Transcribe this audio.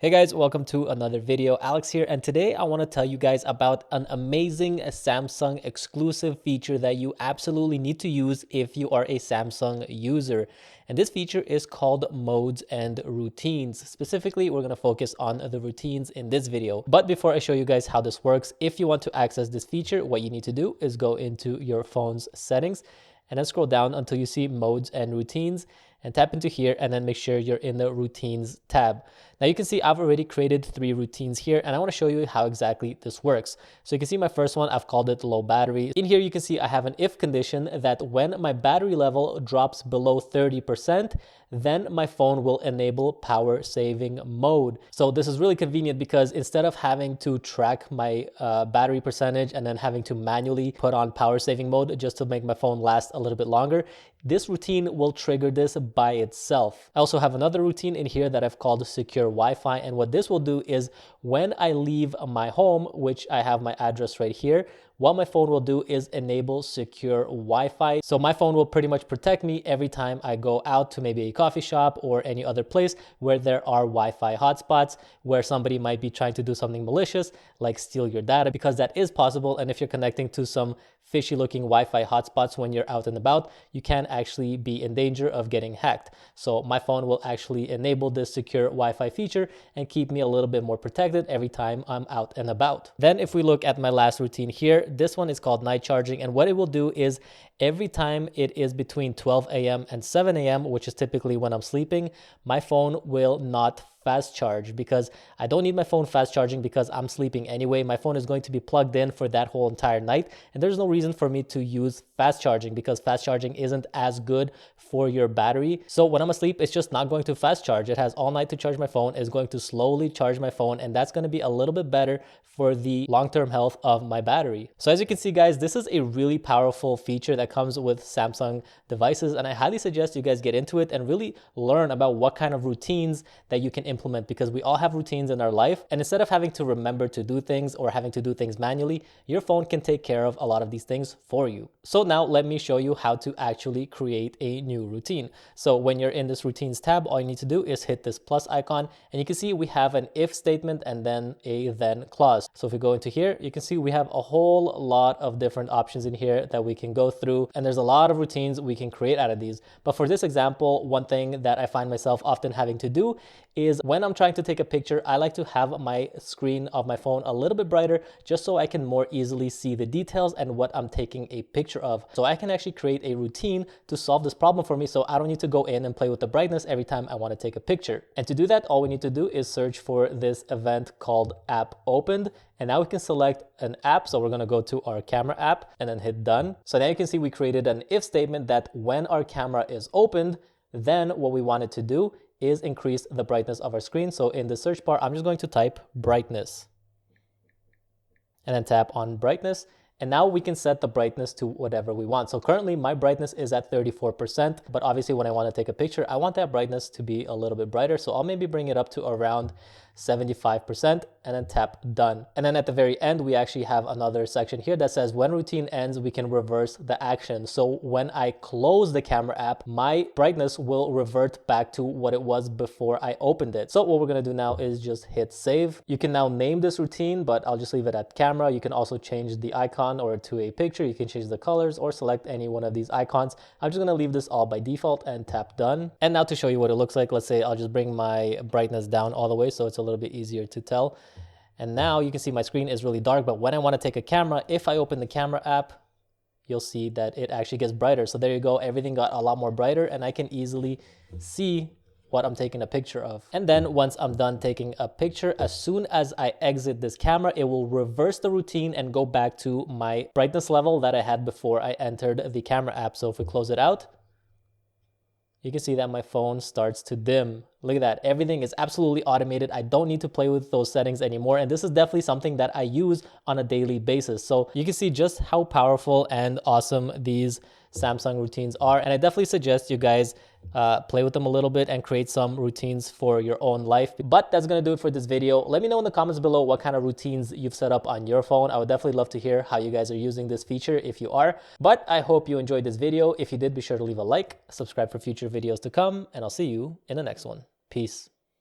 Hey guys, welcome to another video. Alex here, and today I want to tell you guys about an amazing Samsung exclusive feature that you absolutely need to use if you are a Samsung user. And this feature is called modes and routines. Specifically, we're going to focus on the routines in this video. But before I show you guys how this works, if you want to access this feature, what you need to do is go into your phone's settings and then scroll down until you see modes and routines and tap into here and then make sure you're in the routines tab. Now you can see I've already created 3 routines here and I want to show you how exactly this works. So you can see my first one, I've called it low battery. In here you can see I have an if condition that when my battery level drops below 30%, then my phone will enable power saving mode. So this is really convenient because instead of having to track my battery percentage and then having to manually put on power saving mode just to make my phone last a little bit longer, this routine will trigger this by itself. I also have another routine in here that I've called secure Wi-Fi, and what this will do is when I leave my home, which I have my address right here, what my phone will do is enable secure Wi-Fi. So my phone will pretty much protect me every time I go out to maybe a coffee shop or any other place where there are Wi-Fi hotspots where somebody might be trying to do something malicious like steal your data, because that is possible. And if you're connecting to some fishy looking Wi-Fi hotspots when you're out and about, you can actually be in danger of getting hacked. So my phone will actually enable this secure Wi-Fi feature and keep me a little bit more protected every time I'm out and about. Then if we look at my last routine here, this one is called night charging, and what it will do is every time it is between 12 a.m. and 7 a.m., which is typically when I'm sleeping, my phone will not fast charge, because I don't need my phone fast charging because I'm sleeping anyway. My phone is going to be plugged in for that whole entire night, and there's no reason for me to use fast charging because fast charging isn't as good for your battery. So when I'm asleep, it's just not going to fast charge. It has all night to charge my phone. It's going to slowly charge my phone, and that's going to be a little bit better for the long-term health of my battery. So as you can see guys, this is a really powerful feature that comes with Samsung devices, and I highly suggest you guys get into it and really learn about what kind of routines that you can implement, because we all have routines in our life, and instead of having to remember to do things or having to do things manually, your phone can take care of a lot of these things for you. So now let me show you how to actually create a new routine. So when you're in this routines tab, all you need to do is hit this plus icon, and you can see we have an if statement and then a then clause. So if we go into here, you can see we have a whole lot of different options in here that we can go through, and there's a lot of routines we can create out of these. But for this example, one thing that I find myself often having to do is when I'm trying to take a picture, I like to have my screen of my phone a little bit brighter just so I can more easily see the details and what I'm taking a picture of. So I can actually create a routine to solve this problem for me, so I don't need to go in and play with the brightness every time I want to take a picture. And to do that, all we need to do is search for this event called app opened, and now we can select an app. So we're going to go to our camera app and then hit done. So now you can see we created an if statement that when our camera is opened, then what we wanted to do is increase the brightness of our screen. So in the search bar, I'm just going to type brightness and then tap on brightness. And now we can set the brightness to whatever we want. So currently my brightness is at 34%, but obviously when I want to take a picture, I want that brightness to be a little bit brighter. So I'll maybe bring it up to around 75% and then tap done. And then at the very end, we actually have another section here that says when routine ends, we can reverse the action. So when I close the camera app, my brightness will revert back to what it was before I opened it. So what we're going to do now is just hit save. You can now name this routine, but I'll just leave it at camera. You can also change the icon or to a picture. You can change the colors or select any one of these icons. I'm just going to leave this all by default and tap done. And now to show you what it looks like, let's say I'll just bring my brightness down all the way so it's a little bit easier to tell. And now you can see my screen is really dark, but when I want to take a camera, if I open the camera app, you'll see that it actually gets brighter. So there you go, everything got a lot more brighter and I can easily see what I'm taking a picture of. And then once I'm done taking a picture, as soon as I exit this camera, it will reverse the routine and go back to my brightness level that I had before I entered the camera app. So if we close it out, you can see that my phone starts to dim. Look at that. Everything is absolutely automated. I don't need to play with those settings anymore. And this is definitely something that I use on a daily basis. So you can see just how powerful and awesome these Samsung routines are. And I definitely suggest you guys play with them a little bit and create some routines for your own life. But that's going to do it for this video. Let me know in the comments below what kind of routines you've set up on your phone. I would definitely love to hear how you guys are using this feature if you are. But I hope you enjoyed this video. If you did, be sure to leave a like, subscribe for future videos to come, and I'll see you in the next one. Peace.